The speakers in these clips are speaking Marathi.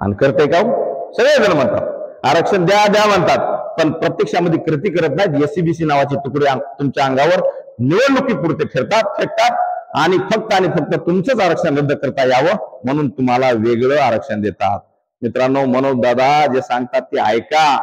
आणि करते का? सगळेजण म्हणतात आरक्षण द्या द्या म्हणतात, पण प्रत्यक्षामध्ये कृती करत नाहीत. एससीबीसी नावाचे तुकडे तुमच्या अंगावर निवडणुकीपुरते फेकतात आणि फक्त तुमचंच आरक्षण रद्द करता यावं म्हणून तुम्हाला वेगळं आरक्षण देतात. मित्रांनो, मनोज दादा जे सांगतात ते ऐका.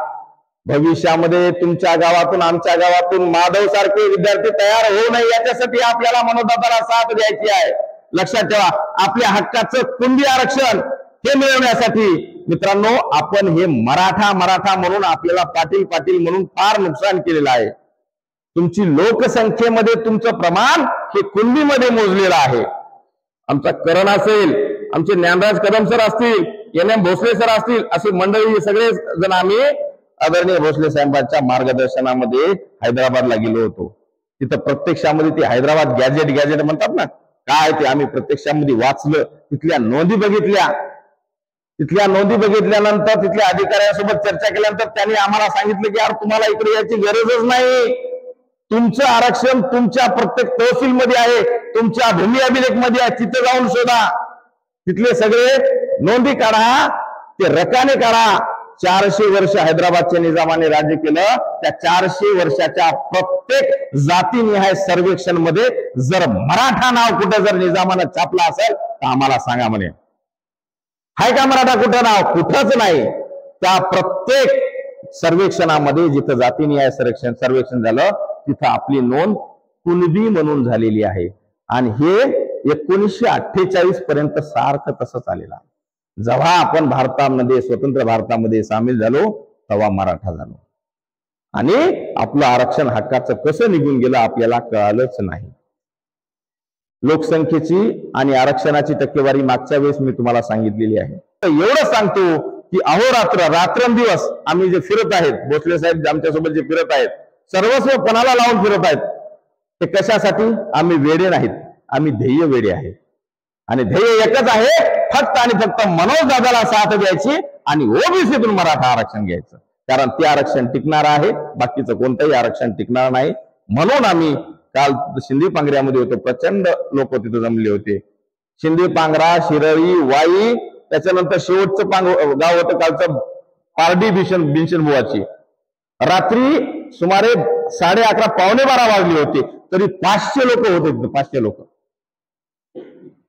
भविष्यामध्ये तुमच्या गावातून आमच्या गावातून माधव सारखे विद्यार्थी तयार होऊ नये याच्यासाठी आपल्याला मनोज दादाला साथ द्यायची आहे. लक्षात ठेवा, आपल्या हक्काचं कुणबी आरक्षण हे मिळवण्यासाठी मित्रांनो आपण हे मराठा म्हणून आपल्याला पाटील म्हणून फार नुकसान केलेलं आहे. तुमची लोकसंख्येमध्ये तुमचं प्रमाण हे कुणबीमध्ये मोजलेलं आहे. आमचा करण असेल, आमचे ज्ञानराज कदम सर असतील, NM भोसले सर असतील, असे मंडळी सगळे जण आम्ही आदरणीय भोसले साहेबांच्या मार्गदर्शनामध्ये हैदराबादला गेलो होतो. तिथं प्रत्यक्षामध्ये ते हैदराबाद गॅजेट म्हणतात ना, काय ते आम्ही प्रत्यक्षामध्ये वाचलं, तिथल्या नोंदी बघितल्या. तिथल्या नोंदी बघितल्यानंतर तिथल्या अधिकाऱ्यांसोबत चर्चा केल्यानंतर त्यांनी आम्हाला सांगितलं की यार तुम्हाला इकडे याची गरजच नाही, तुमचं आरक्षण तुमच्या प्रत्येक तहसीलमध्ये आहे, तुमच्या भूमी अभिलेख मध्ये आहे, तिथे जाऊन शोधा, तिथले सगळे नोंदी काढा, ते रकाने काढा. 400 वर्ष हैदराबादच्या निजामाने राज्य केलं, त्या 400 वर्षाच्या प्रत्येक जातीनिहाय सर्वेक्षण मध्ये जर मराठा नाव कुठं जर निजामानं छापलं असेल तर आम्हाला सांगा म्हणे. हाय का मराठा कुठं नाव? कुठंच नाही. त्या प्रत्येक सर्वेक्षणामध्ये जिथं जातीनिहाय सर्वेक्षण झालं तिथं आपली नोंद कुणबी म्हणून झालेली आहे. आणि हे 1948 पर्यंत सारखं तसंच आलेलं. जेव्हा आपण भारतामध्ये स्वतंत्र भारतामध्ये सामील झालो तेव्हा मराठा झालो आणि आपलं आरक्षण हक्काचं कसं निघून गेलं आपल्याला कळालंच नाही. लोकसंख्येची आणि आरक्षणाची टक्केवारी मागच्या वेळेस मी तुम्हाला सांगितलेली आहे. एवढं सांगतो की अहोरात्र रात्रंदिवस आम्ही जे फिरत आहेत, भोसले साहेब आमच्यासोबत जे फिरत आहेत, सर्वस्व पणाला लावून फिरत आहेत. ते कशासाठी? आम्ही वेडे नाहीत, आम्ही ध्येय वेडे आहेत. आणि ध्येय एकच आहे, फक्त आणि फक्त मनोज दादाला साथ द्यायची आणि ओबीसीतून मराठा आरक्षण घ्यायचं. कारण ते आरक्षण टिकणार आहे, बाकीचं कोणतंही आरक्षण टिकणार नाही. म्हणून आम्ही काल शिंदे पांगऱ्यामध्ये होतो, प्रचंड लोक तिथे जमले होते. शिंदे पांगरा, शिरळी, वाई, त्याच्यानंतर शेवटचं गाव होतं कालचं पारडी बिनशनबुवाची. रात्री सुमारे 11:30 पावणे 12 वाजले होते, तरी 500 लोक होते तिथे, 500 लोक.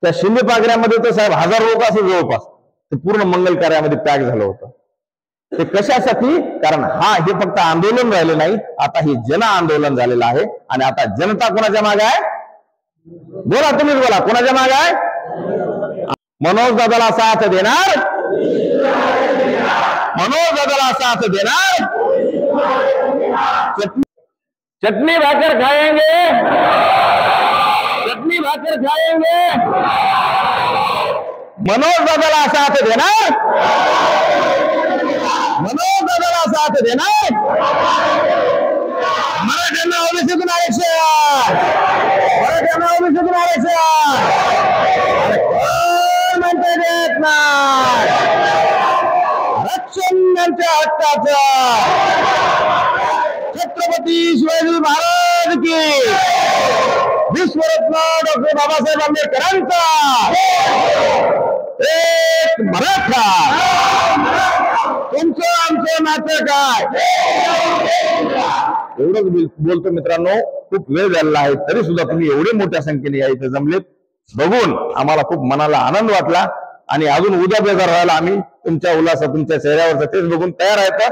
त्या शिंदे पांगऱ्यामध्ये तर साहेब 1000 लोक असे जवळपास ते पूर्ण मंगल कार्यामध्ये पॅक झालं होतं. ते कशासाठी? कारण हे फक्त आंदोलन राहिलं नाही, आता हे जन आंदोलन झालेलं आहे. आणि आता जनता कोणाच्या मागे आहे? बोला, तुम्हीच बोला, कोणाच्या मागे आहे? मनोज दादाला साथ देणार, मनोज दादाला साथ देणार. चटनी भाकर खाएंगे, चटनी भाकर खाएंगे, मनोज दादाला साथ देणार, मनोज दादाला साथ देणार. मराठ्यांना ओबीसीतून आरक्षण, मराठ्यांना ओबीसीतून आरक्षण. कोण म्हणते देत नाही? आरक्षण त्यांच्या हक्काचं. छत्रपती शिवाजी महाराज की, विश्वरत्न डॉक्टर बाबासाहेब आंबेडकरांचा एक मराठा. तुमचं आमचं नातं काय? एवढंच बोलतो मित्रांनो. खूप वेळ झालेला आहे, तरी सुद्धा तुम्ही एवढे मोठ्या संख्येने या इथे जमलेत बघून आम्हाला खूप मनाला आनंद वाटला. आणि अजून उद्या बेजार व्हायला आम्ही तुमच्या उल्हासात, तुमच्या चेहऱ्यावरचं तेच बघून तयार आहेत.